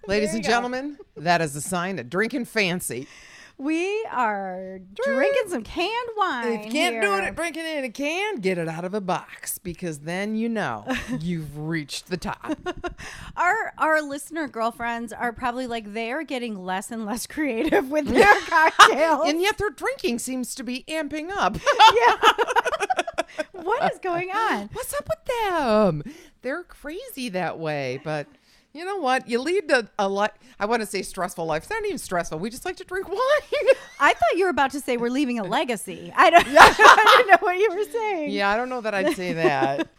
Ladies and gentlemen, that is a sign of drinking fancy. We are drinking some canned wine. If you can't do it, drinking it in a can, get it out of a box, because then you know you've reached the top. Our listener girlfriends are probably like, they're getting less and less creative with their cocktails. And yet their drinking seems to be amping up. What is going on? What's up with them? They're crazy that way, but... You know what? You lead a life. I want to say stressful life. It's not even stressful. We just like to drink wine. I thought you were about to say we're leaving a legacy. I didn't know what you were saying. Yeah, I don't know that I'd say that.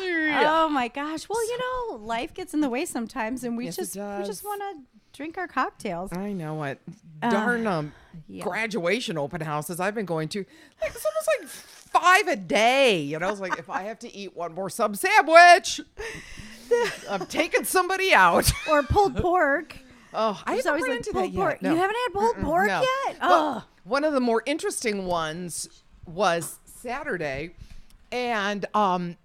Oh my gosh. Well, life gets in the way sometimes, and we Yes, just it want to drink our cocktails. I know it. Darn graduation open houses I've been going to. Like, it's almost like 5 a day. It's like, if I have to eat one more sub sandwich, I'm taking somebody out. Or pulled pork. Oh, I haven't run into that pork. yet. No. You haven't had pulled pork no. yet? Well, one of the more interesting ones was Saturday. And, when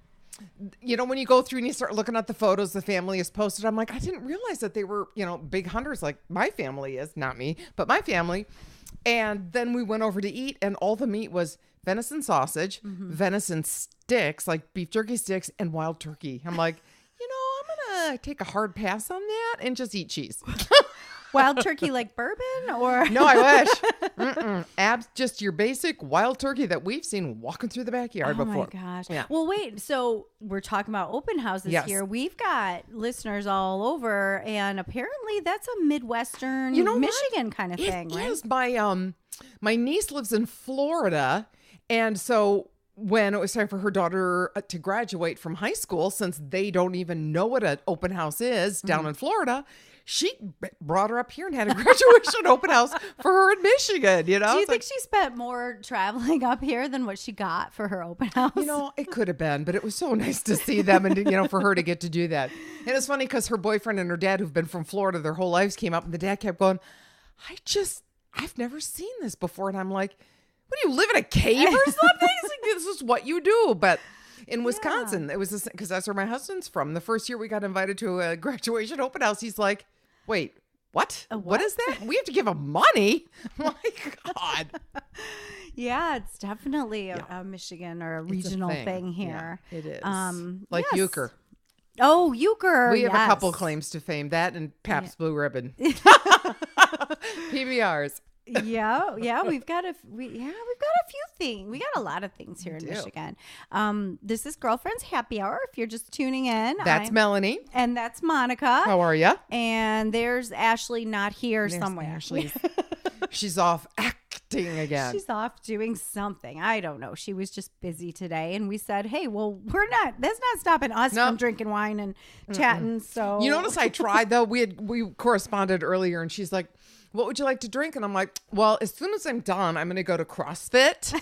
you go through and you start looking at the photos the family has posted, I'm like, I didn't realize that they were, big hunters like my family is. Not me, but my family. And then we went over to eat, and all the meat was venison sausage, venison sticks, like beef jerky sticks, and wild turkey. I'm like, I'm going to take a hard pass on that and just eat cheese. Wild turkey like bourbon or? No, I wish. Just your basic wild turkey that we've seen walking through the backyard before. Oh my gosh. Yeah. Well, wait. So we're talking about open houses here. We've got listeners all over, and apparently that's a Midwestern, Michigan kind of thing, right? It is. My niece lives in Florida, and so when it was time for her daughter to graduate from high school, since they don't even know what an open house is down in Florida, she brought her up here and had a graduation open house for her in Michigan. Do you think she spent more traveling up here than what she got for her open house? It could have been, but it was so nice to see them and, for her to get to do that. And it's funny because her boyfriend and her dad, who've been from Florida their whole lives, came up, and the dad kept going, I've never seen this before. And I'm like, what, do you live in a cave or something? This is what you do. But in Wisconsin, it was because that's where my husband's from. The first year we got invited to a graduation open house, he's like, wait, what? What is that? We have to give him money? My God. Yeah, it's definitely a Michigan or a regional thing here. Yeah, it is. Like Euchre. Oh, Euchre. We have a couple claims to fame. That and Pabst Blue Ribbon. PBRs. Yeah, we've got a few things. We got a lot of things here in Michigan. This is Girlfriends Happy Hour. If you're just tuning in, that's Melanie, and that's Monica. How are you? And there's Ashley, not here somewhere. Ashley. She's off acting again. She's off doing something. I don't know. She was just busy today, and we said, "Hey, well, that's not stopping us from drinking wine and chatting." So you notice I tried though. We corresponded earlier, and she's like, what would you like to drink? And I'm like, well, as soon as I'm done, I'm going to go to CrossFit.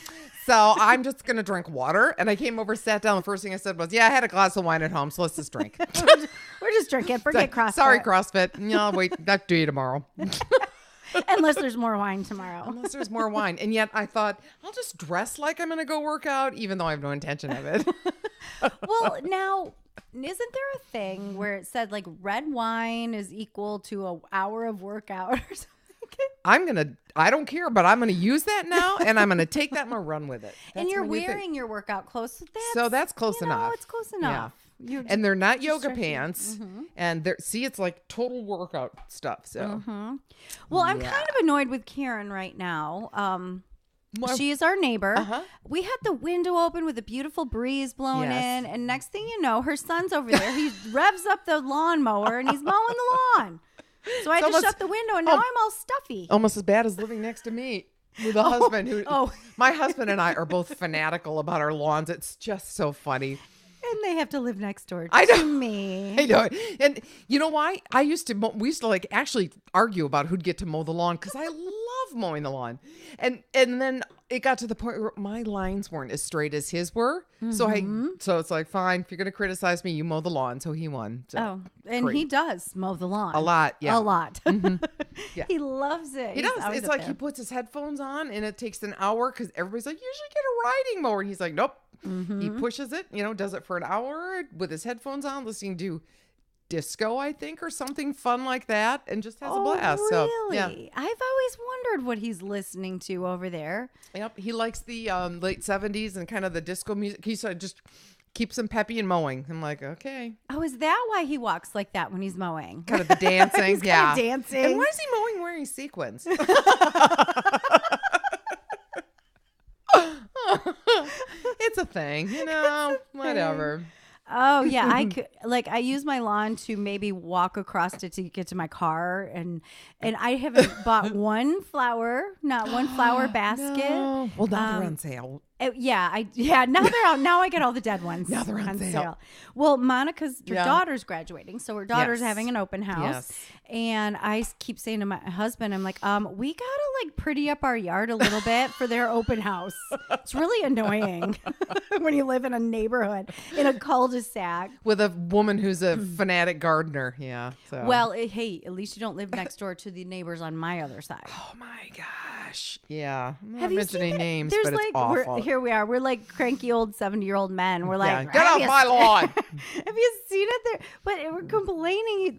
So I'm just going to drink water. And I came over, sat down. The first thing I said was, I had a glass of wine at home. So let's just drink. We're just drinking. Forget CrossFit. Sorry, CrossFit. No, wait, that's due tomorrow. Unless there's more wine tomorrow. Unless there's more wine. And yet I thought, I'll just dress like I'm going to go work out, even though I have no intention of it. Well, now, isn't there a thing where it said like red wine is equal to an hour of workout or something? I don't care, but I'm going to use that now, and I'm going to take that and I'm run with it. And you're wearing your workout clothes. So that's close enough. It's close enough. Yeah. And they're not yoga pants. And it's like total workout stuff. So, well, I'm kind of annoyed with Karen right now. She is our neighbor. We had the window open with a beautiful breeze blowing in, and next thing you know, her son's over there. He revs up the lawnmower and he's mowing the lawn. So I had to shut the window, and now I'm all stuffy. Almost as bad as living next to me with a husband who. My husband and I are both fanatical about our lawns. It's just so funny. And they have to live next door to me. I know. And you know why? We used to like actually argue about who'd get to mow the lawn, because I love mowing the lawn. And then it got to the point where my lines weren't as straight as his were. So it's like, fine, if you're going to criticize me, you mow the lawn. So he won. So, and he does mow the lawn. A lot. Yeah. A lot. Yeah. He loves it. He does. It's like he puts his headphones on and it takes an hour because everybody's like, you should get a riding mower. And he's like, nope. He pushes it, does it for an hour with his headphones on, listening to disco, I think, or something fun like that, and just has a blast. Really? So, yeah. I've always wondered what he's listening to over there. Yep, he likes the late 70s and kind of the disco music. He sort of just keeps him peppy and mowing. I'm like, okay. Oh, is that why he walks like that when he's mowing? Kind of the dancing. He's yeah. kind of dancing. And why is he mowing wearing sequins? It's a thing, whatever. Oh yeah, I could I use my lawn to maybe walk across it to get to my car, and I haven't bought one flower basket. No. Well, now they're on sale. Now they're out. Now I get all the dead ones. Now they're on sale. Well, Monica's daughter's graduating, so her daughter's having an open house, and I keep saying to my husband, I'm like, we gotta pretty up our yard a little bit for their open house. It's really annoying when you live in a neighborhood in a cul-de-sac with a woman who's a fanatic gardener. Yeah. So. Well, hey, at least you don't live next door to the neighbors on my other side. Oh my gosh. Yeah. I'm not Have you mentioning seen names, There's but it's awful. Here we are. We're like cranky old 70-year-old men. We're like, get off my lawn. Have you seen it there? But we're complaining.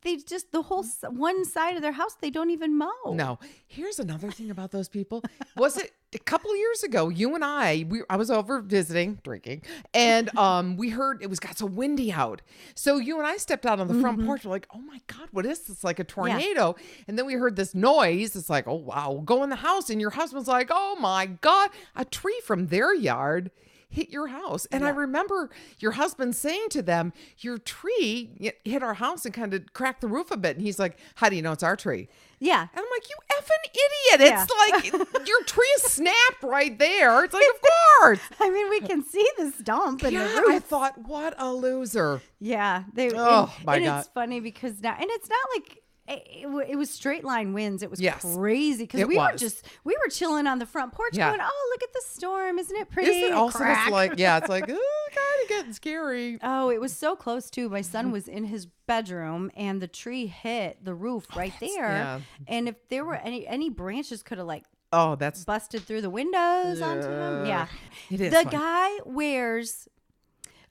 They just, the whole one side of their house, they don't even mow. No. Here's another thing about those people. Was it a couple of years ago, you and I was over visiting, drinking, and we heard it got so windy out. So you and I stepped out on the front porch. We're like, oh my God, what is this? Like a tornado. Yeah. And then we heard this noise. It's like, oh wow, we'll go in the house. And your husband's like, oh my God, a tree from their yard hit your house. And I remember your husband saying to them, your tree hit our house and kind of cracked the roof a bit. And he's like, how do you know it's our tree? Yeah. And I'm like, you effing idiot. It's like your tree is snapped right there. It's like, of course. I mean, we can see the stump in the roof. I thought, what a loser. Yeah. My God. It's funny because now, and it's not like, it was straight line winds. It was crazy because we were chilling on the front porch going, oh, look at the storm. Isn't it pretty? Isn't it also it's like, it's like, oh, kind of getting scary. Oh, it was so close too. My son was in his bedroom and the tree hit the roof right there. Yeah. And if there were any branches could have that's busted through the windows onto him. Yeah. It is. The guy wears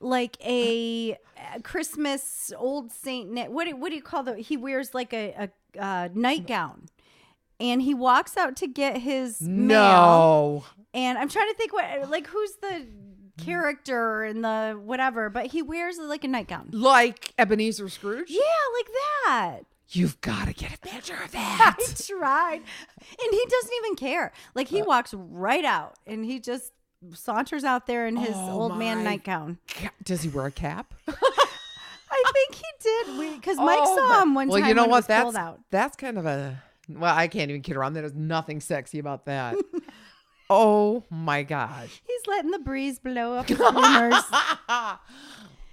like a Christmas old Saint Nick. What do you call he wears like a nightgown, and he walks out to get his mail. And I'm trying to think who's the character in the whatever, but he wears like a nightgown, like Ebenezer Scrooge. Yeah, like that. You've got to get a picture of that. I tried, and he doesn't even care. Like he walks right out, and he just saunters out there in his old man nightgown. Does he wear a cap? I think he did, because Mike saw him one time. Well, you know what? That's kind of I can't even kid around. There's nothing sexy about that. Oh my gosh. He's letting the breeze blow up his rumors.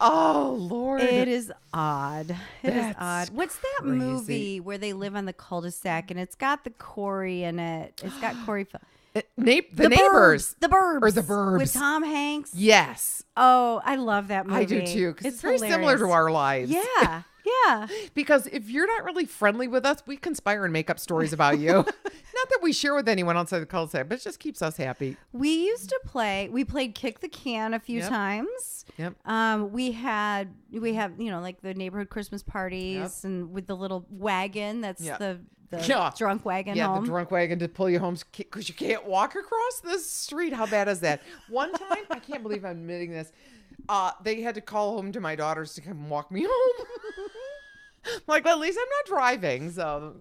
Oh Lord. It is odd. It is odd. What's that movie where they live on the cul-de-sac and it's got the Corey in it? It's got Corey. The Neighbors. The Burbs. Or The Burbs. With Tom Hanks. Yes. Oh, I love that movie. I do too, because it's very similar to our lives. Yeah. Yeah. Because if you're not really friendly with us, we conspire and make up stories about you. Not that we share with anyone outside the cul-de-sac, but it just keeps us happy. We played Kick the Can a few times. Yep. We have, like the neighborhood Christmas parties and with the little wagon that's the drunk wagon home. Yeah, the drunk wagon to pull you home because you can't walk across the street. How bad is that? One time, I can't believe I'm admitting this, they had to call home to my daughters to come walk me home. Like, well, at least I'm not driving, so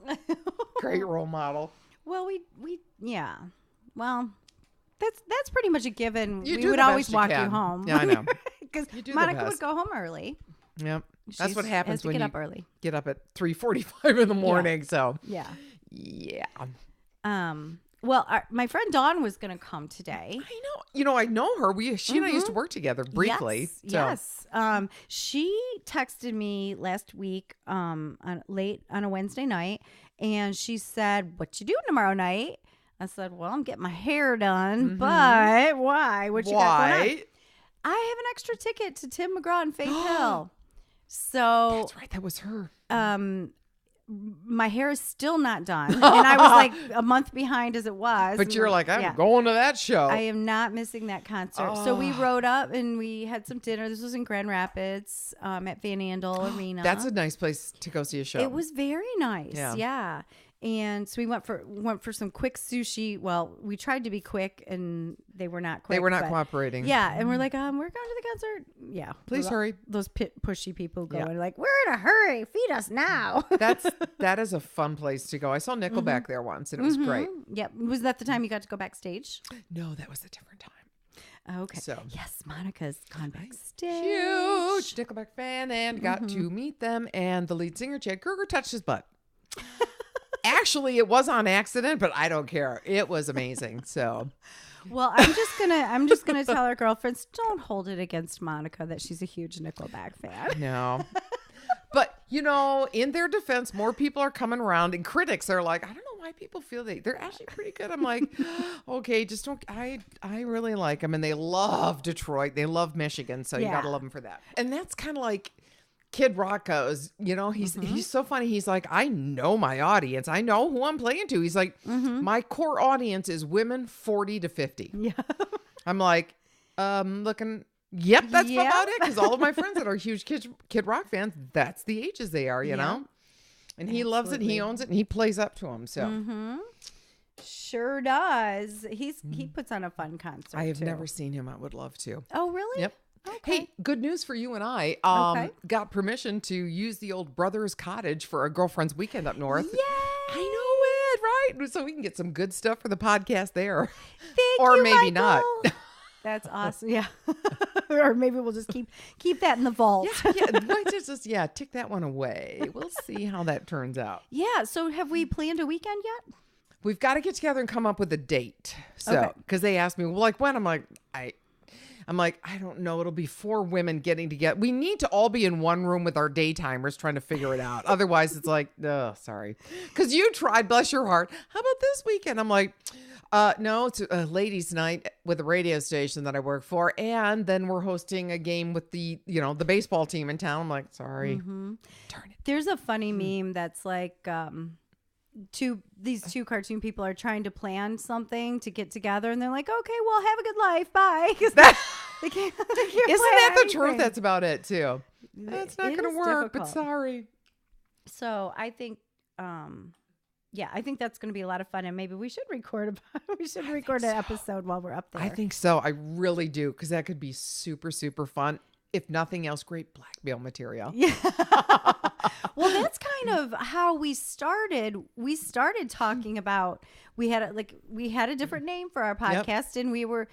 great role model. Well, well, that's pretty much a given. We would always walk you home. Yeah, I know. Because Monica would go home early. Yep. That's what happens when you get up early. Get up at 3:45 in the morning. So yeah. Yeah. Well, my friend Dawn was going to come today. I know. I know her. She and I used to work together briefly. Yes. She texted me last week late on a Wednesday night, and she said, "What you doing tomorrow night?" I said, "Well, I'm getting my hair done, but why? What you got going on?" I have an extra ticket to Tim McGraw and Faith Hill. So that's right. That was her. my hair is still not done. And I was like a month behind as it was. But you're like, I'm going to that show. I am not missing that concert. So we rode up and we had some dinner. This was in Grand Rapids at Van Andel Arena. That's a nice place to go see a show. It was very nice. Yeah. And so we went for some quick sushi. Well, we tried to be quick, and they were not quick. They were not cooperating. Yeah, and we're like, we're going to the concert. Yeah, please hurry. Those pushy people going like, we're in a hurry. Feed us now. that is a fun place to go. I saw Nickelback there once, and it was great. Yep. Was that the time you got to go backstage? No, that was a different time. Okay. So yes, Monica's gone backstage. Huge Nickelback fan, and got to meet them. And the lead singer, Chad Kroeger, touched his butt. Actually, it was on accident, but I don't care. It was amazing. So, well, I'm just gonna tell our girlfriends, don't hold it against Monica that she's a huge Nickelback fan. No, but in their defense, more people are coming around, and critics are like, I don't know why people feel they're actually pretty good. I'm like, okay, just don't. I really like them, and they love Detroit. They love Michigan, so you gotta love them for that. And that's kind of like Kid Rock goes, he's so funny. He's like, I know my audience. I know who I'm playing to. He's like, my core audience is women 40 to 50. Yeah. I'm like, looking. Yep, that's about it. Because all of my friends that are huge Kid Rock fans, that's the ages they are, you know? And he loves it. He owns it. And he plays up to them. So. Sure does. He puts on a fun concert. I have never seen him. I would love to. Oh, really? Yep. Okay. Hey, good news for you and I. Got permission to use the old Brothers Cottage for a girlfriend's weekend up north. Yay! I know it, right? So we can get some good stuff for the podcast there. Thank or you, maybe Michael. not. That's awesome. Yeah. Or maybe we'll just keep that in the vault. Yeah, tick that one away. We'll see how that turns out. Yeah. So have we planned a weekend yet? We've got to get together and come up with a date. So, because they asked me, well, like when? I'm like, I don't know. It'll be 4 women getting together. We need to all be in one room with our daytimers trying to figure it out. Otherwise, it's like, sorry. Because you tried, bless your heart. How about this weekend? I'm like, no, it's a ladies' night with a radio station that I work for. And then we're hosting a game with the baseball team in town. I'm like, sorry. Darn it. There's a funny meme that's like, these two cartoon people are trying to plan something to get together, and they're like, okay, well, have a good life, bye. They can't Isn't that the anything. truth? That's about it too. That's not going to work, but sorry. So I think I think that's going to be a lot of fun, and maybe we should record an episode while we're up there. I think so. I really do, because that could be super, super fun. If nothing else, great blackmail material. Yeah. Well, that's kind of how we started. We started talking about we had a different name for our podcast, and we were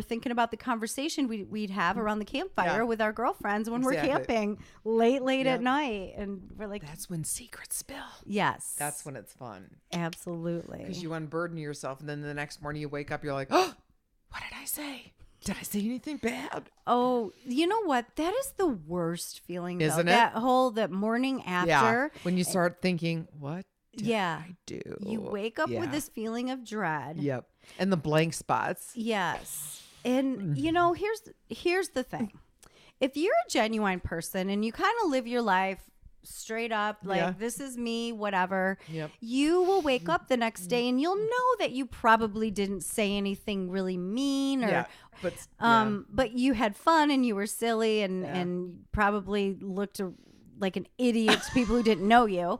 thinking about the conversation we'd have around the campfire with our girlfriends when we're camping late at night, and we're like, that's when secrets spill. Yes, that's when it's fun. Absolutely, because you unburden yourself, and then the next morning you wake up, you're like, oh, what did I say? Did I say anything bad? Oh, you know what? That is the worst feeling, isn't it? That morning after. Yeah. When you start thinking, what did I do? You wake up with this feeling of dread. Yep. And the blank spots. Yes. And, here's the thing. If you're a genuine person and you kind of live your life straight up, like this is me, whatever, you will wake up the next day and you'll know that you probably didn't say anything really mean or but you had fun and you were silly and probably looked like an idiot to people who didn't know you.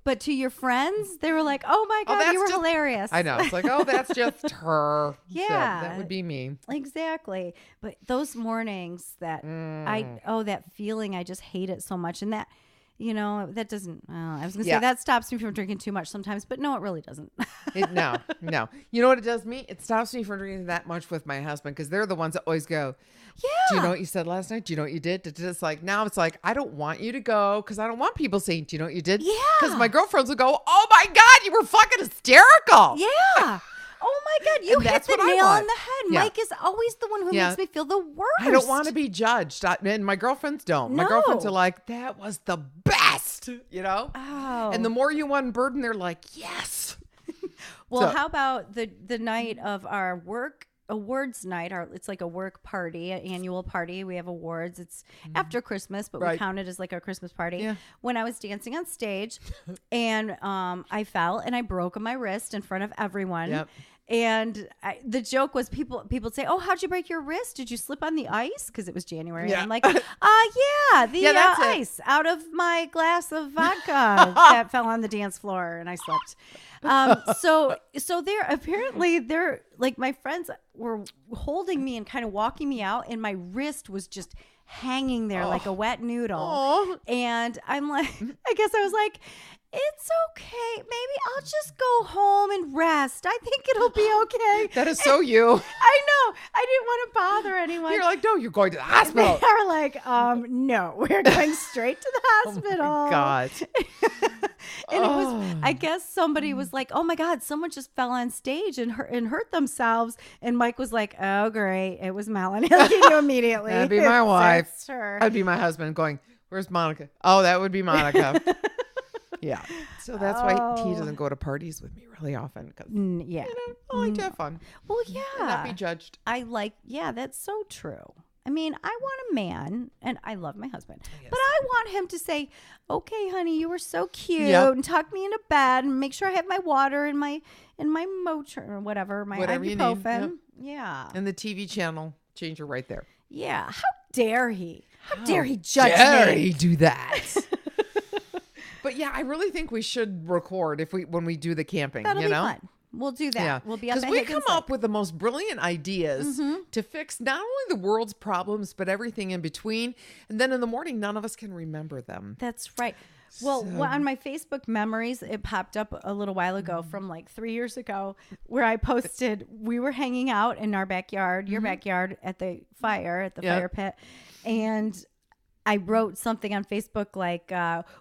But to your friends, they were like, oh my God, you were hilarious. I know. It's like, oh, that's just her. Yeah. So that would be me. Exactly. But those mornings that that feeling, I just hate it so much. And that, that doesn't, I was going to say that stops me from drinking too much sometimes, but no, it really doesn't. No. You know what it does me? It stops me from drinking that much with my husband, because they're the ones that always go, do you know what you said last night? Do you know what you did? It's like, now it's like, I don't want you to go, because I don't want people saying, do you know what you did? Yeah. Because my girlfriends will go, oh my God, you were fucking hysterical. Yeah. Oh my God, you hit the nail on the head. Yeah. Mike is always the one who makes me feel the worst. I don't want to be judged. And my girlfriends don't. No. My girlfriends are like, that was the best, Oh. And the more you unburden, they're like, yes. Well, how about the night of our work awards night. It's like a work party, an annual party. We have awards. It's after Christmas, but we count it as like a Christmas party. Yeah. When I was dancing on stage, and I fell and I broke my wrist in front of everyone. Yep. And the joke was people say, "Oh, how'd you break your wrist? Did you slip on the ice?" Because it was January. Yeah. I'm like, the ice out of my glass of vodka that fell on the dance floor, and I slipped. So they're like, my friends were holding me and kind of walking me out, and my wrist was just hanging there like a wet noodle. And I'm like, I guess I was like, it's okay. Maybe I'll just go home and rest. I think it'll be okay. That is so you. I know. I didn't want to bother anyone. You're like, no, you're going to the hospital. They're like, no, we're going straight to the hospital. Oh my God. And it was, I guess somebody was like, oh my God, someone just fell on stage and hurt themselves. And Mike was like, oh, great. It was Melanie. He knew immediately. That'd be my wife. That's her. That'd be my husband going, where's Monica? Oh, that would be Monica. Yeah. So that's why he doesn't go to parties with me really often. Cause, yeah. I like to have fun. Well, yeah. And not be judged. That's so true. I mean, I want a man, and I love my husband, but I want him to say, okay, honey, you were so cute, and tuck me into bed and make sure I have my water and my Motrin or whatever ibuprofen. Yeah. And the TV channel changer right there. Yeah. How dare he? How dare he judge me? How dare he do that? But yeah, I really think we should record when we do the camping. That'll be fun. We'll do that. Yeah. We'll be up at Because we come up with the most brilliant ideas to fix not only the world's problems, but everything in between. And then in the morning, none of us can remember them. That's right. Well, on my Facebook memories, it popped up a little while ago from like 3 years ago, where I posted, we were hanging out in our backyard, your backyard, at the fire pit. And I wrote something on Facebook like,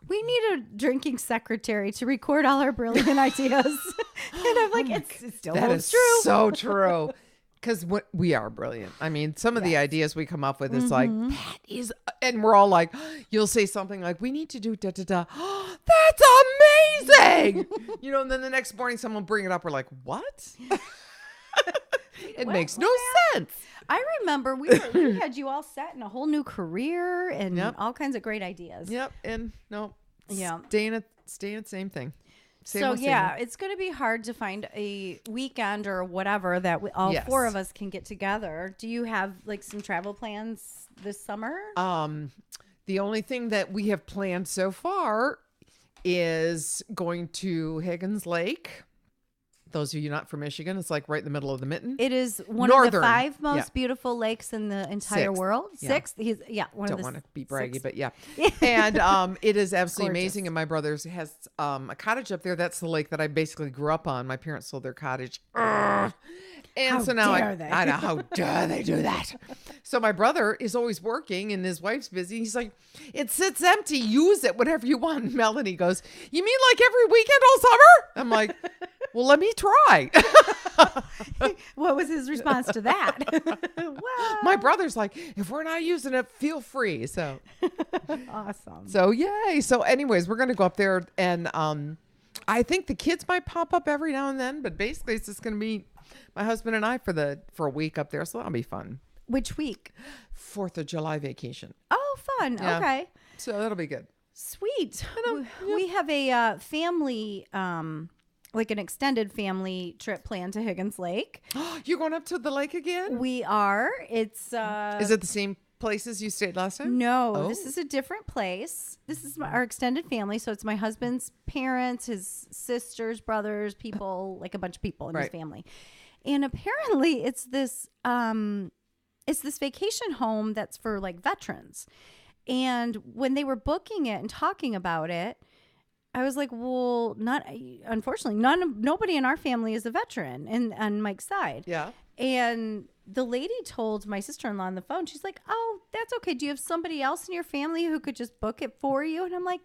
we need a drinking secretary to record all our brilliant ideas. And I'm like, it still holds true. That is so true. Because we are brilliant. I mean, some of the ideas we come up with is like, that is, and we're all like, you'll say something like, we need to do da-da-da. That's amazing. And then the next morning someone will bring it up. We're like, what? It makes no sense. I remember we had you all set in a whole new career and all kinds of great ideas. Yep. And staying at same thing. It's going to be hard to find a weekend or whatever that all four of us can get together. Do you have like some travel plans this summer? The only thing that we have planned so far is going to Higgins Lake. Those of you not from Michigan, it's like right in the middle of the mitten. It is one of the 5 most beautiful lakes in the entire world. 6th. He's one of the. Don't want to be braggy, but yeah. And it is absolutely amazing. And my brother's has a cottage up there. That's the lake that I basically grew up on. My parents sold their cottage. And so now I know, how dare they do that? So my brother is always working and his wife's busy. He's like, it sits empty. Use it, whatever you want. And Melanie goes, you mean like every weekend all summer? I'm like, well, let me try. What was his response to that? Well, my brother's like, if we're not using it, feel free. So awesome. So yay. So anyways, we're going to go up there and I think the kids might pop up every now and then, but basically it's just going to be my husband and I for a week up there. So that'll be fun. Which week? 4th of July vacation. Oh, fun. Yeah. Okay. So that'll be good. Sweet. We have a family, like an extended family trip planned to Higgins Lake. You're going up to the lake again? We are. It's Is it the same places you stayed last time? No, this is a different place. This is our extended family. So it's my husband's parents, his sisters, brothers, people, like a bunch of people in his family. And apparently it's this vacation home that's for like veterans. And when they were booking it and talking about it, I was like, well, unfortunately, nobody in our family is a veteran on Mike's side. Yeah. And the lady told my sister-in-law on the phone, she's like, oh, that's okay. Do you have somebody else in your family who could just book it for you? And I'm like,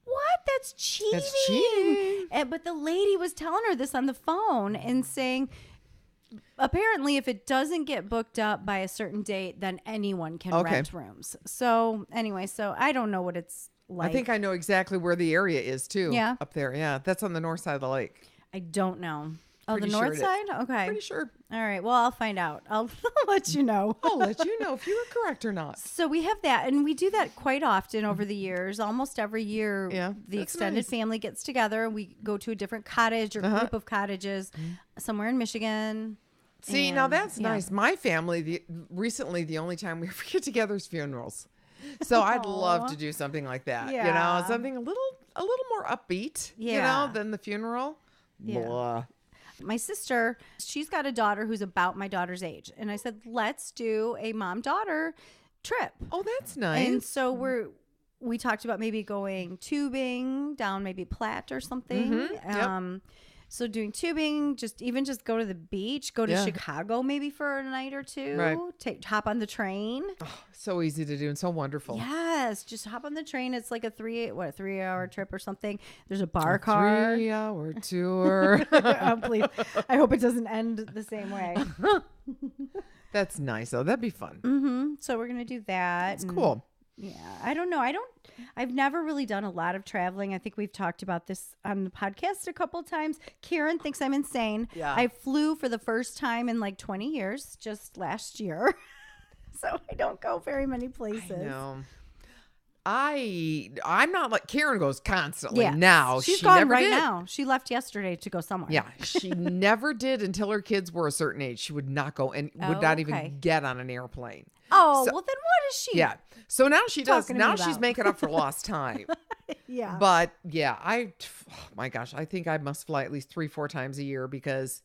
what? That's cheating. That's cheating. But the lady was telling her this on the phone and saying, apparently, if it doesn't get booked up by a certain date, then anyone can rent rooms. So anyway, I don't know what it's like. I think I know exactly where the area is too. Yeah. Up there. Yeah. That's on the north side of the lake. I don't know. Oh, the north side? Okay. Pretty sure. All right. Well, I'll find out. I'll let you know. I'll let you know if you were correct or not. So we have that, and we do that quite often over the years. Almost every year, the extended family gets together, and we go to a different cottage or group of cottages somewhere in Michigan. See, now that's nice. My family, recently, the only time we ever get together is funerals. So I'd love to do something like that. Yeah. You know, something a little more upbeat, you know, than the funeral. Yeah. Blah. My sister, she's got a daughter who's about my daughter's age. And I said, let's do a mom-daughter trip. Oh, that's nice. And so we talked about maybe going tubing down maybe Platte or something. So doing tubing, just go to the beach, go to Chicago maybe for a night or two. Right. Hop on the train. Oh, so easy to do and so wonderful. Yes, just hop on the train. It's like a 3-hour trip or something. There's a bar car. 3-hour tour. Oh, please. I hope it doesn't end the same way. That's nice though. That'd be fun. So we're gonna do that. It's cool. Yeah, I don't know. I've never really done a lot of traveling. I think we've talked about this on the podcast a couple times. Karen thinks I'm insane. Yeah. I flew for the first time in like 20 years just last year. So I don't go very many places. I know. I'm not like Karen goes constantly now. She's gone right now. She left yesterday to go somewhere. Yeah. She never did until her kids were a certain age. She would not go and would not even get on an airplane. Oh, well then what is she? Yeah. So now she does. Now she's about? making up for lost time. Yeah. But yeah, oh my gosh, I think I must fly at least 3-4 times a year because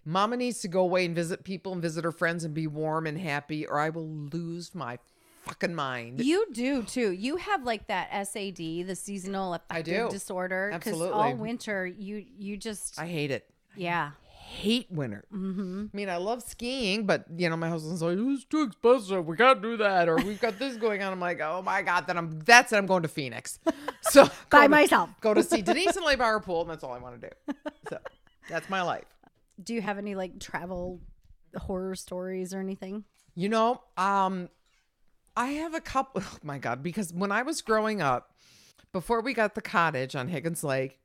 Mama needs to go away and visit people and visit her friends and be warm and happy, or I will lose my fucking mind. You do too. You have like that SAD, the seasonal affective disorder. Absolutely. Because all winter you just. I hate it. Yeah. Hate winter. I mean, I love skiing, but you know, my husband's like, it's too expensive. We can't do that, or we've got this going on. I'm like, oh my god, that's it. I'm going to Phoenix. So by myself. Go to see Denise and lay by her pool, and that's all I want to do. So that's my life. Do you have any like travel horror stories or anything? You know, I have a couple. Oh my god, because when I was growing up, before we got the cottage on Higgins Lake,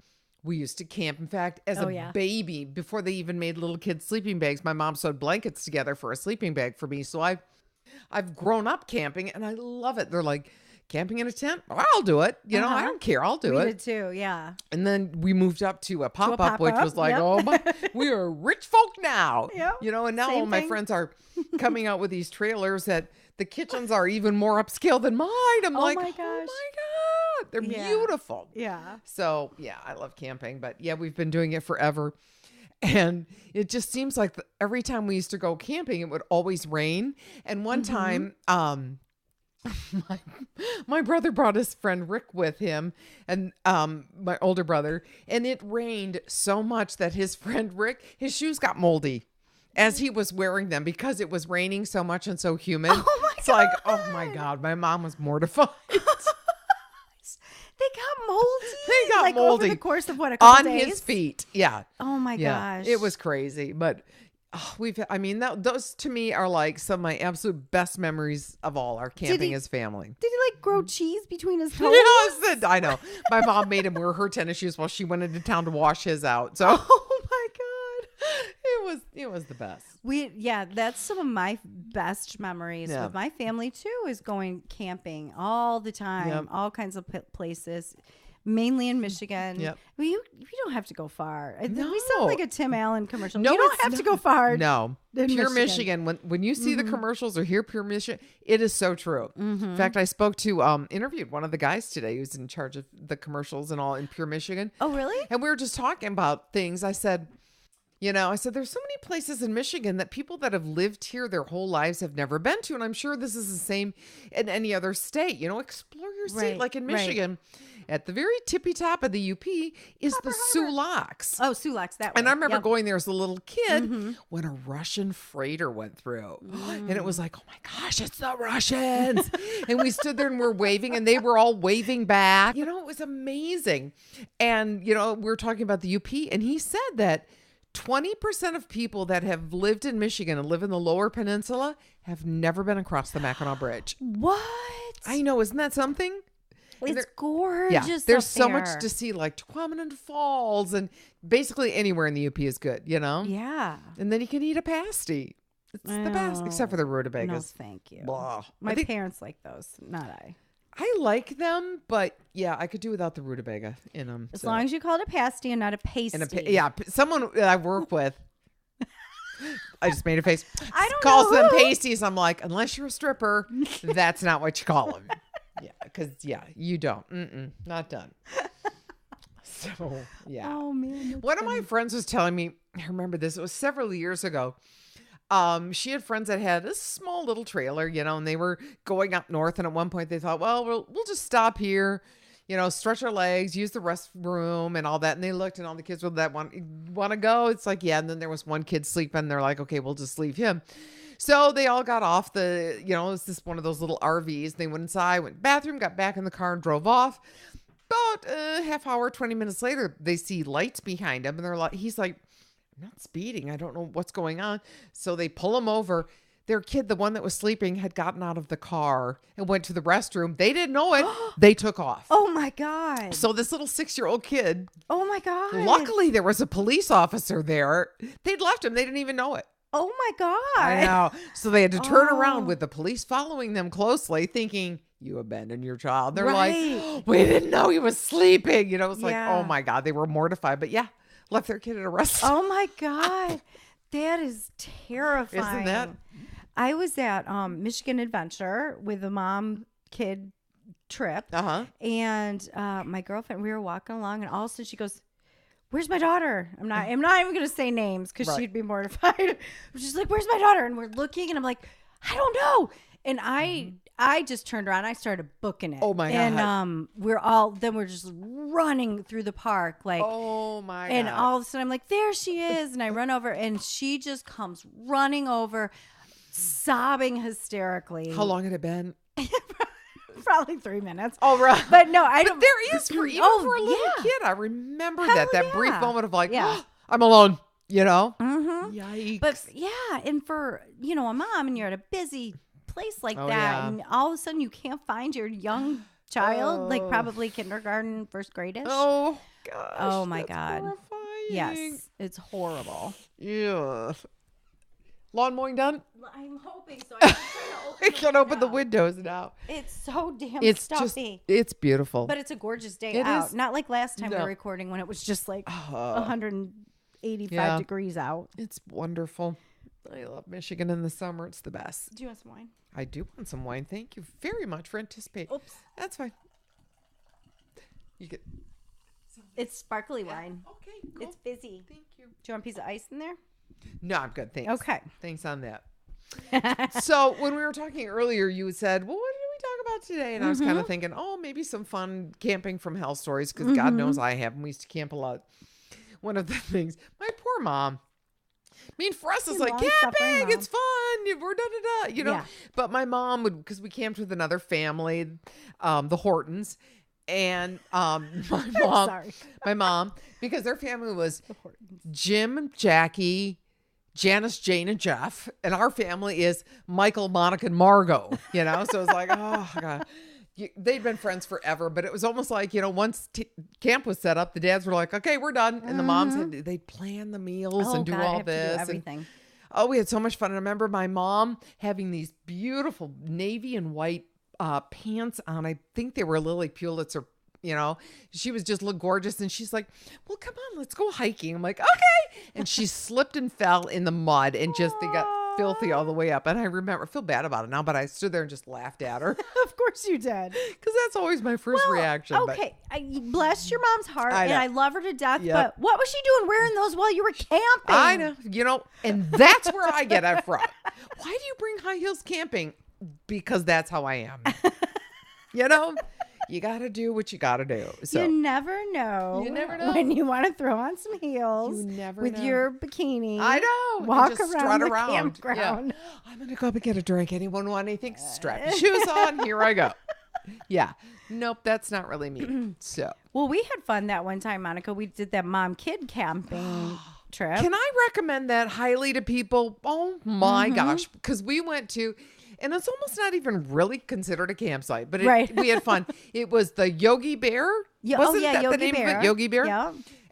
we used to camp. In fact, as a baby, before they even made little kids sleeping bags, my mom sewed blankets together for a sleeping bag for me. So I've grown up camping and I love it. They're like, camping in a tent? Well, I'll do it. You know, I don't care. I'll do it. We did too, yeah. And then we moved up to a pop-up, which was like, oh my, we are rich folk now. Yep. You know, and now all my friends are coming out with these trailers that the kitchens are even more upscale than mine. I'm like, my gosh. oh my God. They're beautiful. Yeah. So, yeah, I love camping. But, yeah, we've been doing it forever. And it just seems like every time we used to go camping, it would always rain. And one time, my brother brought his friend Rick with him, and my older brother, and it rained so much that his friend Rick, his shoes got moldy as he was wearing them because it was raining so much and so humid. Oh my it's like, oh my God, my mom was mortified. They got moldy. They got like moldy over the course of what, a couple on days? his feet. Yeah. Oh my gosh. It was crazy, but those to me are like some of my absolute best memories of all. Our camping as family. Did he like grow cheese between his toes? Yes, I know. My mom made him wear her tennis shoes while she went into town to wash his out. So, oh my God, it was the best. That's some of my best memories with my family too. Is going camping all the time, all kinds of places. Mainly in Michigan. Yep. Well, you don't have to go far. No. We sound like a Tim Allen commercial. No, you don't have to go far. No. Pure Michigan. When you see the commercials or hear Pure Michigan, it is so true. In fact, I spoke to interviewed one of the guys today who's in charge of the commercials and all in Pure Michigan. Oh, really? And we were just talking about things. I said, there's so many places in Michigan that people that have lived here their whole lives have never been to. And I'm sure this is the same in any other state. Explore your state. Like in Michigan, at the very tippy top of the UP is the Sioux Locks. Oh, Sioux Locks, that way. And I remember going there as a little kid when a Russian freighter went through. And it was like, oh my gosh, it's the Russians. And we stood there and we're waving and they were all waving back. It was amazing. And, we were talking about the UP and he said that 20% of people that have lived in Michigan and live in the Lower Peninsula have never been across the Mackinac Bridge. What? I know. Isn't that something? It's gorgeous. Yeah, there's so there. much to see, like Tequamanon Falls, and basically anywhere in the UP is good, Yeah. And then you can eat a pasty. It's the best, except for the rutabagas. No, thank you. Blah. My parents like those, not I. I like them, but yeah, I could do without the rutabaga in them. As long as you call it a pasty and not a pasty. Someone I work with. I just made a face. I don't calls know them who. pasties. I'm like, unless you're a stripper, that's not what you call them. Yeah, because you don't. Not done. So yeah. Oh man. One of my friends was telling me. I remember this. It was several years ago. She had friends that had a small little trailer, and they were going up north. And at one point they thought, well, we'll just stop here, stretch our legs, use the restroom and all that. And they looked, and all the kids were that want to go. It's like, yeah. And then there was one kid sleeping. They're like, okay, we'll just leave him. So they all got off it was just one of those little RVs. They went inside, went to the bathroom, got back in the car and drove off. About a half hour, 20 minutes later, they see lights behind him. And they're like, he's like, I'm not speeding. I don't know what's going on. So they pull him over. Their kid, the one that was sleeping, had gotten out of the car and went to the restroom. They didn't know it. They took off. Oh my God. So this little 6-year-old kid. Oh my God. Luckily, there was a police officer there. They'd left him. They didn't even know it. Oh my God. I know. So they had to turn around with the police following them closely, thinking, you abandoned your child. They're like, we didn't know he was sleeping. It's like, oh my God. They were mortified. But yeah. Left their kid at a restaurant. Oh my God. That is terrifying. Isn't that? I was at Michigan Adventure with a mom kid trip. And my girlfriend, we were walking along, and all of a sudden she goes, where's my daughter? I'm not even going to say names because she'd be mortified. She's like, where's my daughter? And we're looking, and I'm like, I don't know. And I just turned around. I started booking it. Oh my God. And we're just running through the park. Like, oh my God. And all of a sudden I'm like, there she is. And I run over, and she just comes running over, sobbing hysterically. How long had it been? Probably 3 minutes. Oh, right. But no, I don't. But there is for a little kid. I remember that brief moment of like, I'm alone, Mm-hmm. Yikes. But yeah. And for, a mom, and you're at a busy place like that, yeah. and all of a sudden you can't find your young child, like probably kindergarten, first grade-ish. Oh gosh. Oh my God. Horrifying. Yes, it's horrible. Yeah. Lawn mowing done? I'm hoping so. I'm trying to open I can't open the windows now. It's so damn It's stuffy. it's beautiful. But it's a gorgeous day It out. is. Not like last time we were recording when it was just like 185 degrees out. It's wonderful. I love Michigan in the summer. It's the best. Do you want some wine? I do want some wine. Thank you very much for anticipating. Oops. That's fine. You get. It's sparkly wine. Okay, cool. It's busy. Thank you. Do you want a piece of ice in there? No, I'm good. Thanks. Okay. Thanks on that. So when we were talking earlier, you said, well, what did we talk about today? And I was kind of thinking, maybe some fun camping from hell stories, because God knows I have. And we used to camp a lot. One of the things, my poor mom. I mean, for us, it's like camping. It's fun. We're da-da-da, But my mom would, because we camped with another family, the Hortons. And my mom, because their family was Jim, Jackie, Janice, Jane, and Jeff. And our family is Michael, Monica, and Margot, So it's like, oh, God. They'd been friends forever, but it was almost like, once camp was set up, the dads were like, okay, we're done. And the moms, they'd plan the meals and do all this. Everything. We had so much fun. And I remember my mom having these beautiful navy and white pants on. I think they were Lily Pulitzer, she was just look gorgeous. And she's like, well, come on, let's go hiking. I'm like, okay. And she slipped and fell in the mud, and they got filthy all the way up. And I remember, I feel bad about it now, but I stood there and just laughed at her. Of course you did. Because that's always my first reaction. Okay. Bless your mom's heart. I know. And I love her to death. Yep. But what was she doing wearing those while you were camping? I know. And that's where I get it from. Why do you bring high heels camping? Because that's how I am. You got to do what you got to do. So You never know when you want to throw on some heels with your bikini. I know. Walk just around the around. campground. Yeah. I'm going to go up and get a drink. Anyone want anything? Strap your shoes on. Here I go. Yeah. Nope, that's not really me. So. Well, we had fun that one time, Monica. We did that mom-kid camping trip. Can I recommend that highly to people? Oh, my gosh. Because we went to... and it's almost not even really considered a campsite, but we had fun. It was the Yogi Bear. Wasn't that Yogi the name Bear. of it? Yogi Bear? Yeah.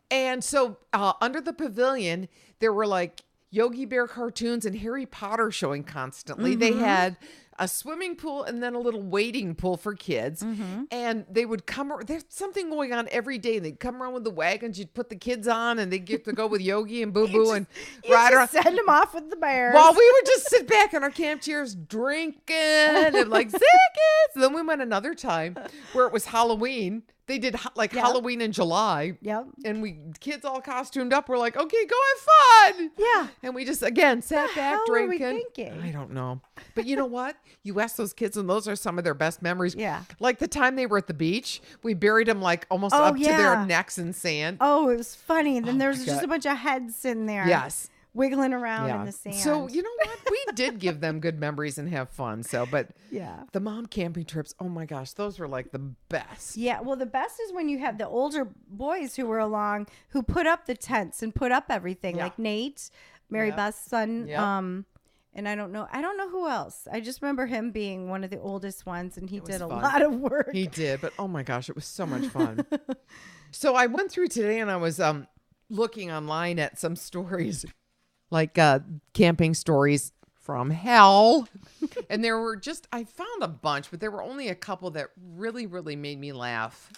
And so under the pavilion, there were like Yogi Bear cartoons and Harry Potter showing constantly. They had a swimming pool and then a little wading pool for kids. And they would come, there's something going on every day. They'd come around with the wagons. You'd put the kids on and they'd get to go with Yogi and Boo Boo and ride around. Send them off with the bears. While we would just sit back in our camp chairs drinking and like, Zickets. Then we went another time where it was Halloween. They did Halloween in July. Yep. And kids all costumed up. We're like, okay, go have fun. Yeah. And we just, again, sat back drinking. What were we thinking? I don't know. But you know what? You ask those kids and those are some of their best memories. Yeah. Like the time they were at the beach, we buried them like almost up to their necks in sand. Oh, it was funny. And then there was just a bunch of heads in there. Yes. Wiggling around in the sand. So, you know what? We did give them good memories and have fun. So, but the mom camping trips, oh my gosh, those were like the best. Yeah. Well, the best is when you have the older boys who were along who put up the tents and put up everything, like Nate, Mary Beth's son. And I don't know who else. I just remember him being one of the oldest ones, and he did a lot of work. He did, but oh my gosh, it was so much fun. So I went through today and I was looking online at some stories. Like camping stories from hell. And there were I found a bunch, but there were only a couple that really, really made me laugh.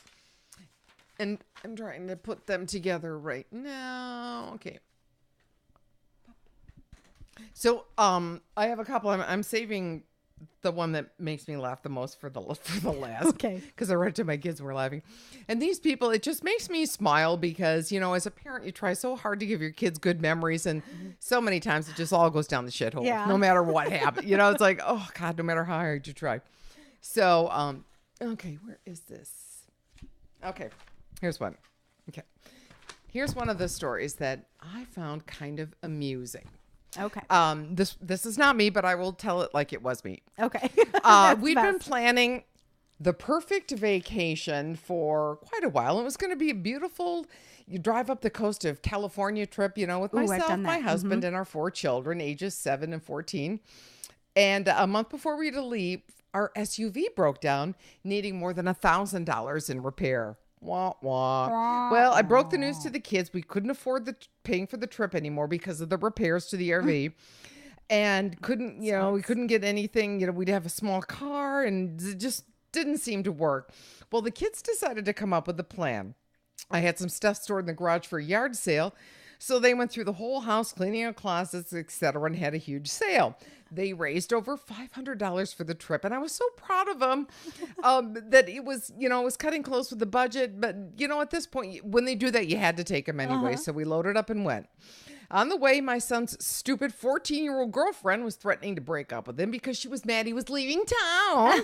And I'm trying to put them together right now. Okay. So I have a couple. I'm saving the one that makes me laugh the most for the last. Okay. Because I read it to my kids and we're laughing. And these people, it just makes me smile because, you know, as a parent, you try so hard to give your kids good memories. And so many times it just all goes down the shithole. Yeah. No matter what happened. You know, it's like, oh, God, no matter how hard you try. So, okay, where is this? Okay, here's one. Okay. Here's one of the stories that I found kind of amusing. Okay. This is not me, but I will tell it like it was me. Okay. We've been planning the perfect vacation for quite a while. It was going to be a beautiful, you drive up the coast of California trip, you know, with myself, my husband, and our 4 children, ages 7 and 14. And a month before we had to leave, our SUV broke down, needing more than $1,000 in repair. Wah, wah. Well, I broke the news to the kids. We couldn't afford paying for the trip anymore because of the repairs to the RV. And couldn't, you know, we couldn't get anything. You know, we'd have a small car and it just didn't seem to work. Well, the kids decided to come up with a plan. I had some stuff stored in the garage for a yard sale. So they went through the whole house, cleaning out closets, etc., and had a huge sale. They raised over $500 for the trip, and I was so proud of them that it was, you know, it was cutting close with the budget. But, you know, at this point, when they do that, you had to take them anyway. So we loaded up and went. On the way, my son's stupid 14-year-old girlfriend was threatening to break up with him because she was mad he was leaving town.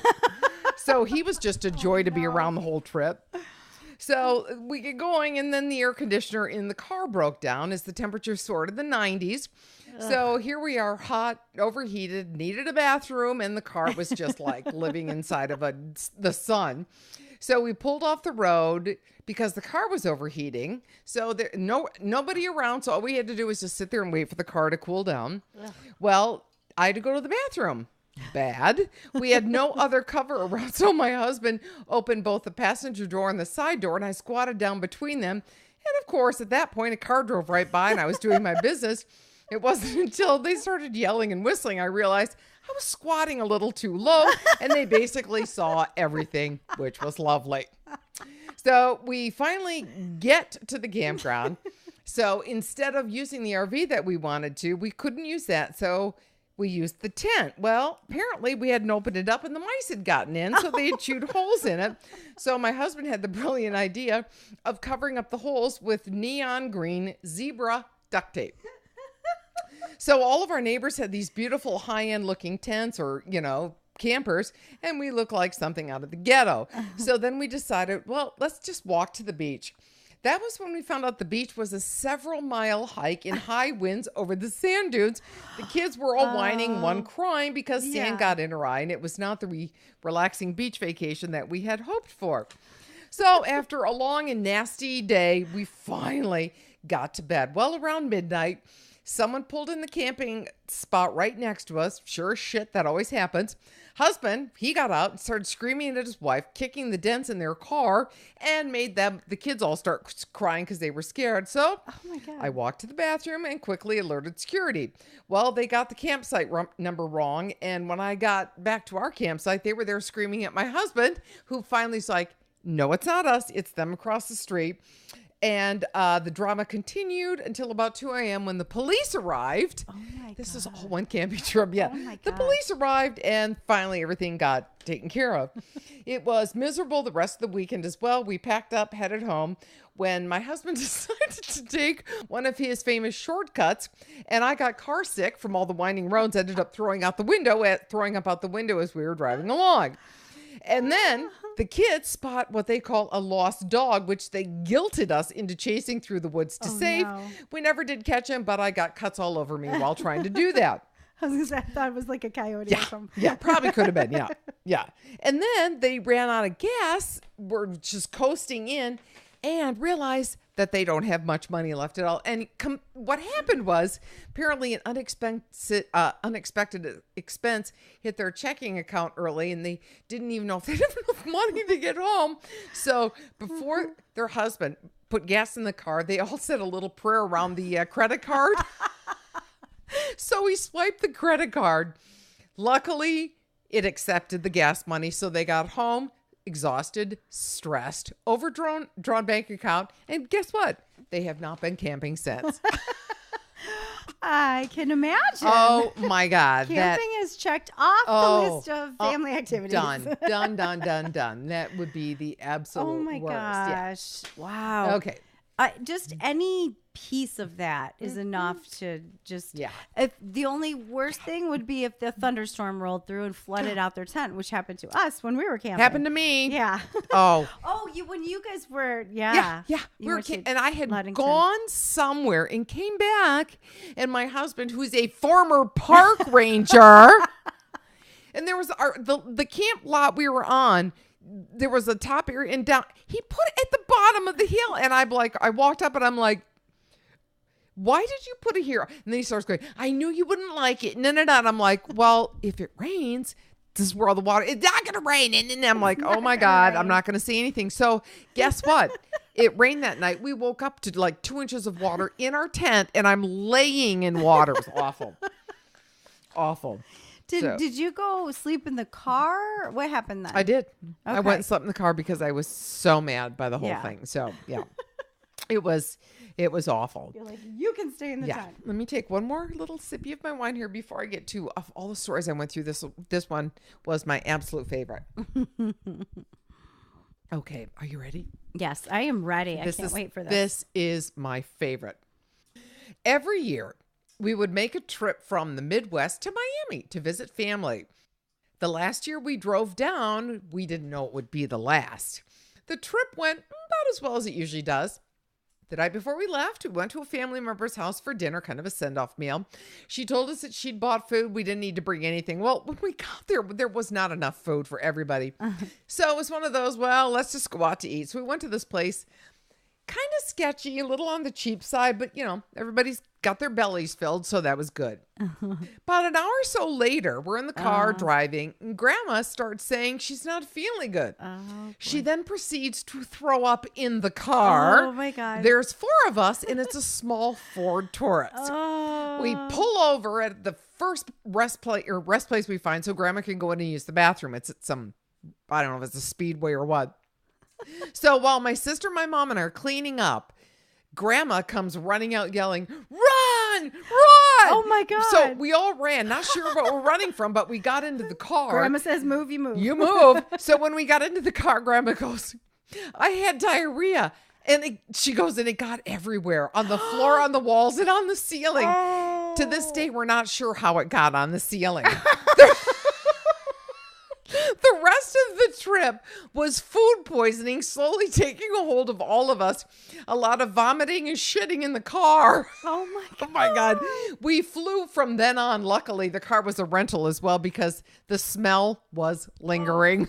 So he was just a joy to be around the whole trip. So we get going, and then the air conditioner in the car broke down as the temperature soared to the 90s. So here we are, hot, overheated, needed a bathroom, and the car was just like living inside of the sun. So we pulled off the road because the car was overheating. So there nobody around, so all we had to do was just sit there and wait for the car to cool down. Well, I had to go to the bathroom. Bad. We had no other cover around, so my husband opened both the passenger door and the side door, and I squatted down between them. And of course, at that point, a car drove right by, and I was doing my business. It wasn't until they started yelling and whistling I realized I was squatting a little too low, and they basically saw everything, which was lovely. So we finally get to the campground. So instead of using the RV that we wanted to, we couldn't use that. So we used the tent. Well, apparently we hadn't opened it up and the mice had gotten in, so they had chewed holes in it. So my husband had the brilliant idea of covering up the holes with neon green zebra duct tape. So all of our neighbors had these beautiful high-end looking tents or, you know, campers, and we looked like something out of the ghetto. So then we decided, well, let's just walk to the beach. That was when we found out the beach was a several-mile hike in high winds over the sand dunes. The kids were all whining, one crying because sand got in her eye, and it was not the relaxing beach vacation that we had hoped for. So after a long and nasty day, we finally got to bed. Well, around midnight, Someone pulled in the camping spot right next to us. Sure as shit, that always happens. Husband, he got out and started screaming at his wife, kicking the dents in their car, and made the kids all start crying because they were scared. So Oh my God. I walked to the bathroom and quickly alerted security. Well, they got the campsite number wrong. And when I got back to our campsite, they were there screaming at my husband, who finally was like, no, it's not us. It's them across the street. And the drama continued until about 2 a.m. when the police arrived. Oh my This God. is all one camping trip. Yeah. Oh my The God. police arrived and finally everything got taken care of. It was miserable the rest of the weekend as well. We packed up, headed home when my husband decided to take one of his famous shortcuts, and I got car sick from all the winding roads, ended up throwing up out the window as we were driving along. And then the kids spot what they call a lost dog, which they guilted us into chasing through the woods to save. No. We never did catch him, but I got cuts all over me while trying to do that. I was gonna say, I thought it was like a coyote or something. Yeah, probably could have been. Yeah. Yeah. And then they ran out of gas. We're just coasting in and realized that they don't have much money left at all. And what happened was apparently an unexpected expense hit their checking account early, and they didn't even know if they had enough money to get home. So before their husband put gas in the car, they all said a little prayer around the credit card. So he swiped the credit card. Luckily, it accepted the gas money. So they got home exhausted, stressed, overdrawn bank account. And guess what? They have not been camping since. I can imagine. Oh my God. Camping is checked off the list of family activities. Done. That would be the absolute Oh my worst. gosh. Wow. Yeah. Okay. Just any piece of that is enough to just. Yeah. If the only worst thing would be if the thunderstorm rolled through and flooded out their tent, which happened to us when we were camping. Happened to me. Yeah. Oh. When you guys were, Yeah. You We were went to and I had Ludington. gone somewhere and came back, and my husband, who's a former park ranger, and there was the camp lot we were on. There was a top area and down. He put it at the bottom of the hill, and I walked up and I'm like, why did you put it here? And then he starts going, I knew you wouldn't like it. No. And I'm like, well, if it rains, this is where all the water, it's not going to rain. And I'm like, oh my God, I'm not going to say anything. So guess what? It rained that night. We woke up to like 2 inches of water in our tent, and I'm laying in water. It was awful. Awful. Did you go sleep in the car? What happened then? I did. I Okay. went and slept in the car because I was so mad by the whole thing. So yeah, it was awful. You're like, you can stay in the Yeah. tent. Let me take one more little sippy of my wine here before I get to of all the stories I went through. This one was my absolute favorite. Okay, are you ready? Yes, I am ready. I can't wait for this. This is my favorite. Every year, we would make a trip from the Midwest to Miami to visit family. The last year we drove down, we didn't know it would be the last. The trip went about as well as it usually does. The night before we left, we went to a family member's house for dinner, kind of a send-off meal. She told us that she'd bought food. We didn't need to bring anything. Well, when we got there was not enough food for everybody. So it was one of those, well, let's just go out to eat. So we went to this place, kind of sketchy, a little on the cheap side, but everybody's got their bellies filled, so that was good. About an hour or so later, we're in the car driving, and Grandma starts saying she's not feeling good. She then proceeds to throw up in the car. Oh my God. There's 4 of us, and it's a small Ford Taurus. We pull over at the first rest place we find so Grandma can go in and use the bathroom. It's at some, I don't know if it's a Speedway or what. So while my sister, my mom, and I are cleaning up, Grandma comes running out yelling, run! Oh my God. So we all ran, not sure what we're running from, but we got into the car. Grandma says, move, you move. You move. So when we got into the car, Grandma goes, I had diarrhea. And she goes, and it got everywhere, on the floor, on the walls, and on the ceiling. To this day, we're not sure how it got on the ceiling. The rest of the trip was food poisoning slowly taking a hold of all of us. A lot of vomiting and shitting in the car. Oh my God. Oh my God. We flew from then on. Luckily, the car was a rental as well because the smell was lingering.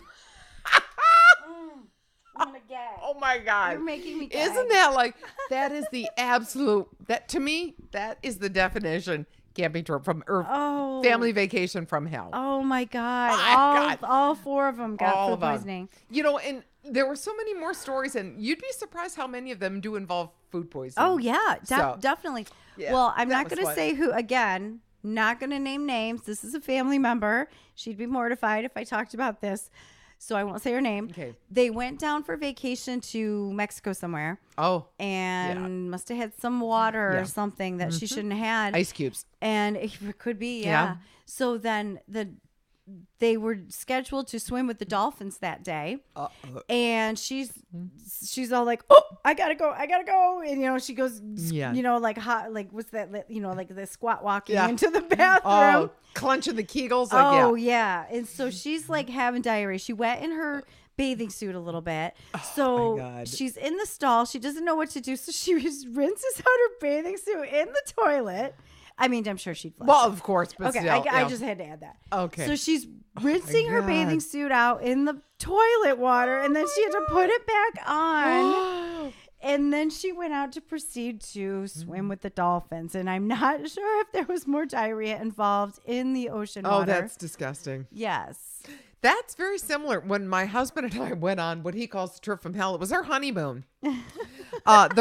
I'm gonna gag. Oh my God. You're making me gag. Isn't that like, that is the absolute, that to me, that is the definition camping trip from, or family vacation from hell. Oh my God. My God. All 4 of them got All food of them. poisoning. You know, and there were so many more stories, and you'd be surprised how many of them do involve food poisoning. Oh yeah, So, definitely. yeah, Well, I'm that not was going to fun. say who, again, not going to name names. This is a family member. She'd be mortified if I talked about this. So I won't say her name. Okay. They went down for vacation to Mexico somewhere. Oh. And must have had some water or something that she shouldn't have had. Ice cubes. And it could be, Yeah. So then they were scheduled to swim with the dolphins that day. And she's all like, oh, I gotta go. And, she goes, like hot, like, what's that, like the squat walking into the bathroom. Oh, clenching the Kegels. Like, yeah. And so she's like having diarrhea. She wet in her bathing suit a little bit. So my God. she's in the stall. She doesn't know what to do. So she rinses out her bathing suit in the toilet. I mean, I'm sure she'd flush Well, it. of course, but Okay, still. I just had to add that. Okay. So she's rinsing her God. bathing suit out in the toilet water, and then she had to put it back on. And then she went out to proceed to swim with the dolphins. And I'm not sure if there was more diarrhea involved in the ocean water. Oh, that's disgusting. Yes. That's very similar. When my husband and I went on what he calls the trip from hell, it was our honeymoon. That's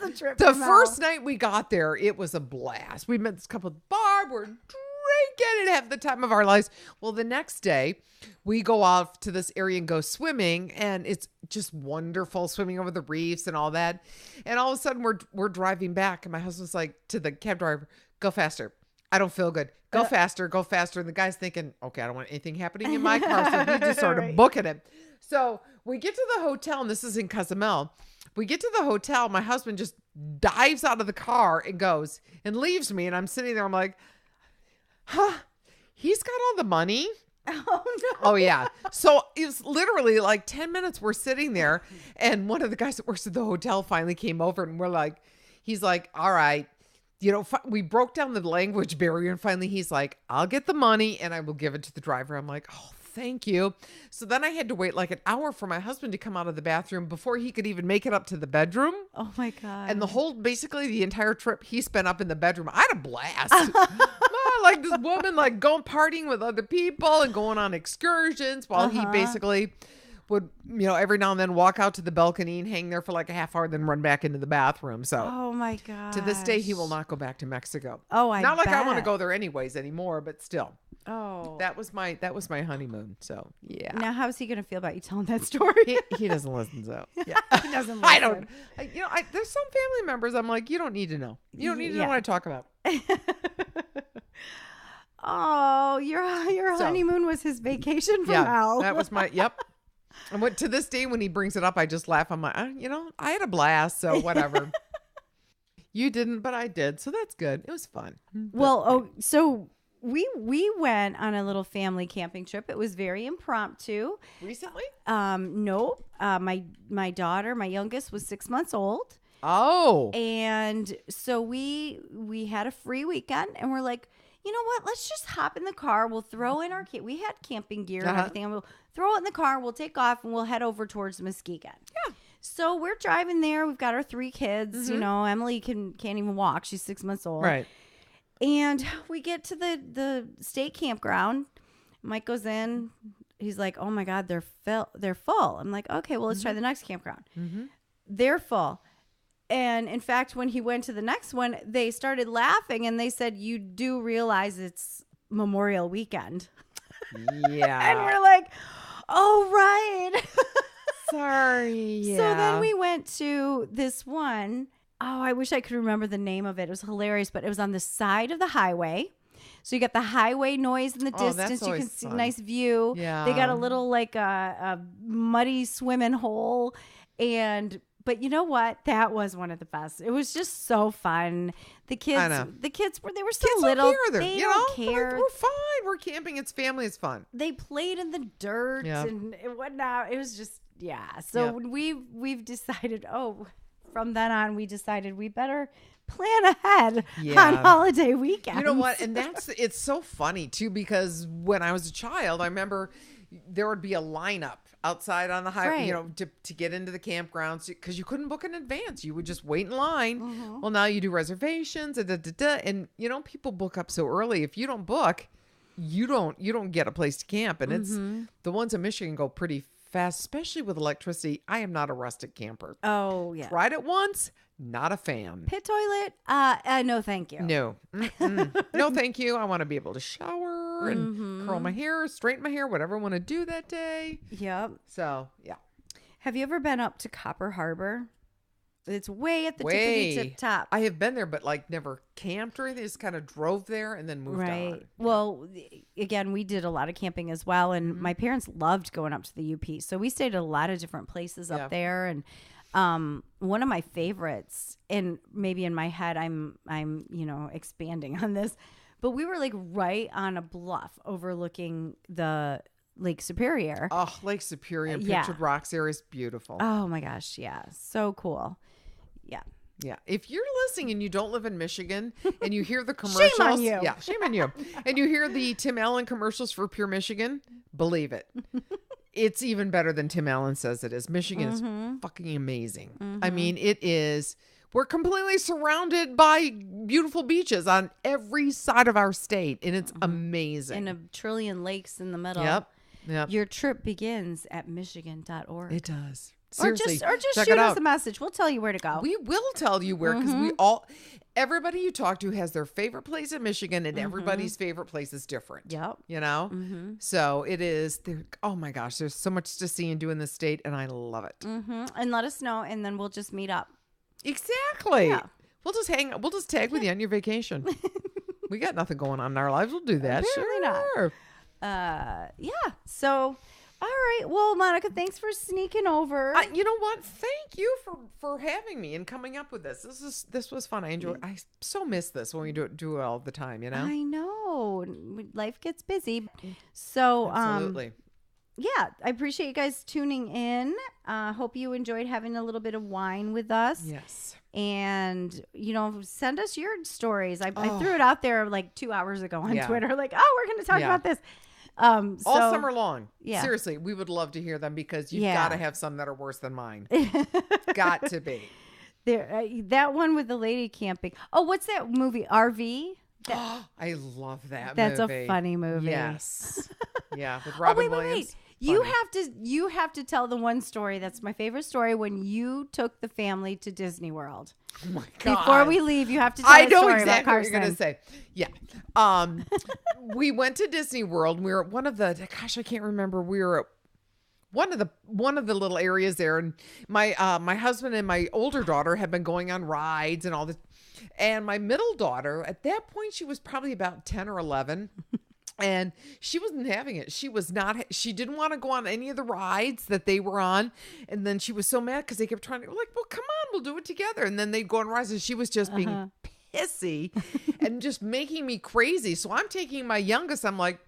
the trip. The from first hell. night we got there, it was a blast. We met this couple at the bar. We're drinking and have the time of our lives. Well, the next day, we go off to this area and go swimming, and it's just wonderful swimming over the reefs and all that. And all of a sudden, we're driving back, and my husband's like to the cab driver, "Go faster. I don't feel good. Go faster, go faster." And the guy's thinking, okay, I don't want anything happening in my car. So he just started Right. booking it. So we get to the hotel, and this is in Cozumel. We get to the hotel. My husband just dives out of the car and goes and leaves me. And I'm sitting there. I'm like, he's got all the money. Oh, no. Oh, yeah. So it's literally like 10 minutes we're sitting there. And one of the guys that works at the hotel finally came over, and he's like, all right. We broke down the language barrier, and finally he's like, I'll get the money and I will give it to the driver. I'm like, oh, thank you. So then I had to wait like an hour for my husband to come out of the bathroom before he could even make it up to the bedroom. Oh my God. And basically the entire trip he spent up in the bedroom. I had a blast. Like this woman, like going partying with other people and going on excursions while he basically would, every now and then walk out to the balcony and hang there for like a half hour, then run back into the bathroom. So oh my God. to this day, he will not go back to Mexico. Oh, I not like I want to bet. go there anyways anymore, but still. Oh. That was my honeymoon. So yeah. Now, how's he going to feel about you telling that story? He doesn't listen, so yeah. He doesn't listen. I don't. There's some family members I'm like, you don't need to know. You don't need to know Yeah. what I talk about. Oh, your honeymoon was his vacation from hell. That was yep. And to this day, when he brings it up, I just laugh. I'm like, I had a blast, so whatever. You didn't, but I did, so that's good. It was fun. Well, so we went on a little family camping trip. It was very impromptu. Recently? No. My daughter, my youngest, was 6 months old. Oh. And so we had a free weekend, and we're like, you know what? Let's just hop in the car. We'll throw in we had camping gear and everything, and we'll throw it in the car. We'll take off, and we'll head over towards Muskegon. Yeah. So we're driving there. We've got our 3 kids. Mm-hmm. Emily can't even walk. She's 6 months old. Right. And we get to the state campground. Mike goes in. He's like, "Oh my God, they're full." I'm like, "Okay, well, let's try the next campground." Mm-hmm. They're full. And in fact, when he went to the next one, they started laughing and they said, "You do realize it's Memorial Weekend." Yeah. And we're like, "Oh, right." Sorry. Yeah. So then we went to this one. Oh, I wish I could remember the name of it. It was hilarious, but it was on the side of the highway. So you got the highway noise in the distance. You can see a nice view. Yeah. They got a little like a muddy swimming hole. But you know what? That was one of the best. It was just so fun. The kids they were so Kids little. Don't care. They don't care. We're fine. We're camping. It's family. It's fun. They played in the dirt and whatnot. It was just So we've decided. From then on, we decided we better plan ahead on holiday weekends. You know what? And it's so funny too, because when I was a child, I remember there would be a lineup outside on the highway, Right. you know, to get into the campgrounds because you couldn't book in advance. You would just wait in line. Well, now you do reservations and you know, people book up so early. If you don't book, you don't get a place to camp. And it's the ones in Michigan go pretty fast, especially with electricity. I am not a rustic camper. Oh, yeah. Tried it once, not a fan. Pit toilet? No, thank you. No. No, thank you. I want to be able to shower and curl my hair, straighten my hair, whatever I want to do that day. Yep. So, yeah. Have you ever been up to Copper Harbor? It's way at the tippity tip top. I have been there, but like never camped or anything. Just kind of drove there and then moved on. Well, again, we did a lot of camping as well, and my parents loved going up to the UP. So we stayed at a lot of different places up there, and one of my favorites, and maybe in my head I'm expanding on this, but we were like right on a bluff overlooking the Lake Superior. Oh, Lake Superior and Pictured Rocks area is beautiful. Oh my gosh, yeah, so cool. Yeah. Yeah. If you're listening and you don't live in Michigan and you hear the commercials. Shame on you. Yeah, shame on you. And you hear the Tim Allen commercials for Pure Michigan, believe it. It's even better than Tim Allen says it is. Michigan is fucking amazing. I mean, it is. We're completely surrounded by beautiful beaches on every side of our state, and it's amazing. And a trillion lakes in the middle. Yep. Your trip begins at michigan.org. It does. Seriously, or just check shoot it us out. a message. We'll tell you where to go. We will tell you where, because everybody you talk to has their favorite place in Michigan, and everybody's favorite place is different. Yep. You know? So it is, oh my gosh, there's so much to see and do in this state, and I love it. And let us know, and then we'll just meet up. Exactly. Yeah. We'll just tag with you on your vacation. We got nothing going on in our lives. We'll do that. Apparently sure. Yeah. So, all right. Well, Monica, thanks for sneaking over. You know what? Thank you for having me and coming up with this. This was fun. I enjoy. I so miss this when we do it all the time. You know. I know. Life gets busy. So, Absolutely. Yeah, I appreciate you guys tuning in. Hope you enjoyed having a little bit of wine with us. Yes. And, send us your stories. I threw it out there like 2 hours ago on Twitter. Like, we're going to talk about this. All summer long. Yeah. Seriously, we would love to hear them because you've got to have some that are worse than mine. Got to be. There, that one with the lady camping. Oh, what's that movie? RV? I love that That's movie. A funny movie. Yes. Yeah, with Robin Williams. Wait. You have to tell the one story that's my favorite story when you took the family to Disney World. Oh my God. Before we leave, you have to tell a story about Carson. What you're going to say. Yeah. We went to Disney World. And we were at one of the, gosh, I can't remember. We were at one of the little areas there. And my husband and my older daughter had been going on rides and all this. And my middle daughter, at that point, she was probably about 10 or 11. And she wasn't having it. She didn't want to go on any of the rides that they were on. And then she was so mad because they kept trying to, like, well, come on, we'll do it together. And then they'd go on rides and she was just being pissy and just making me crazy. So I'm taking my youngest. I'm like,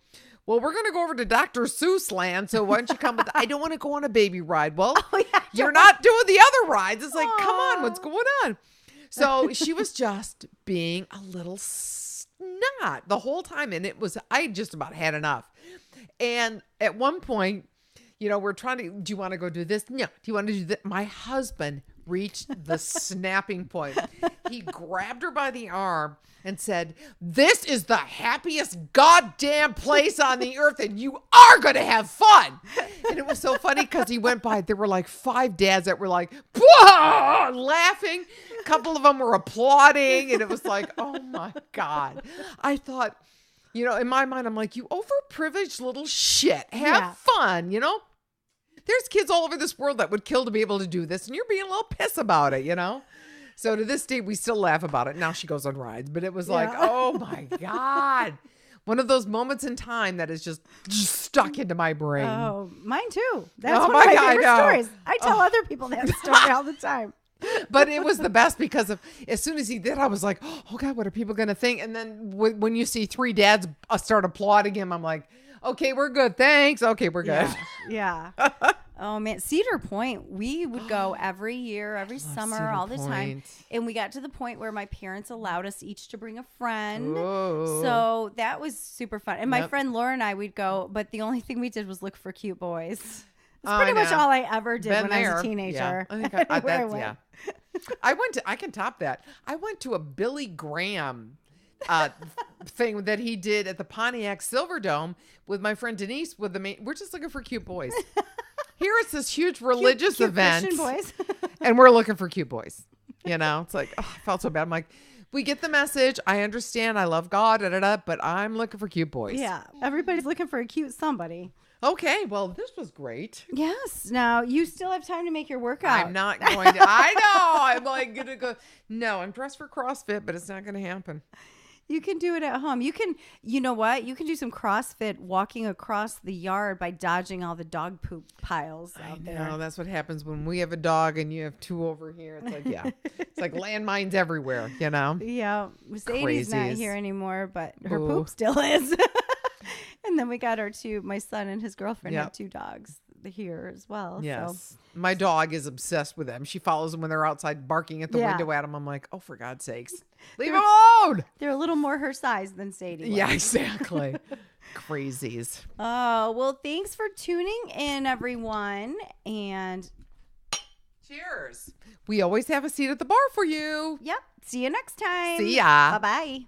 well, we're going to go over to Dr. Seuss land. So why don't you come with, I don't want to go on a baby ride. Well, you're not doing the other rides. It's like, come on, what's going on? So she was just being a little not the whole time. And I just about had enough. And at one point, we're trying to, do you want to go do this? No. Do you want to do that? My husband reached the snapping point. He grabbed her by the arm and said, this is the happiest goddamn place on the earth and you are going to have fun. And it was so funny because he went by, there were like 5 dads that were like, laughing. A couple of them were applauding. And it was like, oh my God. I thought, in my mind, I'm like, you overprivileged little shit. Have fun, There's kids all over this world that would kill to be able to do this. And you're being a little piss about it, So to this day, we still laugh about it. Now she goes on rides. But it was like, oh my God. One of those moments in time that is just stuck into my brain. Oh, mine too. That's one of my favorite stories. I tell other people that story all the time. But it was the best because of as soon as he did, I was like, oh God, what are people going to think? And then when you see 3 dads start applauding him, I'm like, okay, we're good. Thanks. Okay, we're good. Yeah. Oh man, Cedar Point, we would go every year, every summer, Cedar all the time. Point. And we got to the point where my parents allowed us each to bring a friend. Whoa. So that was super fun. And my friend Laura and I, we'd go, but the only thing we did was look for cute boys. It's pretty much all I ever did Been when I was a teenager. Yeah. I think I can top that. I went to a Billy Graham thing that he did at the Pontiac Silverdome with my friend Denise. We're just looking for cute boys. Here it's this huge religious cute event, Christian boys. and we're looking for cute boys. You know, it's like, oh, I felt so bad. I'm like, we get the message. I understand. I love God, but I'm looking for cute boys. Yeah, everybody's looking for a cute somebody. Okay, well, this was great. Yes. Now you still have time to make your workout. I'm not going to. I know. I'm like gonna go. No, I'm dressed for CrossFit, but it's not going to happen. You can do it at home. You can, you know what? You can do some CrossFit walking across the yard by dodging all the dog poop piles out there. No, that's what happens when we have a dog and you have two over here. It's like, yeah, it's like landmines everywhere, you know? Yeah. Sadie's not here anymore, but her poop still is. And then we got my son and his girlfriend have two dogs here as well. Yes. So. My dog is obsessed with them. She follows them when they're outside barking at the window at them. I'm like, oh, for God's sakes, leave them alone. They're a little more her size than Sadie was. Yeah, exactly. Crazies. Oh, well, thanks for tuning in, everyone. And cheers. We always have a seat at the bar for you. Yep. See you next time. See ya. Bye-bye.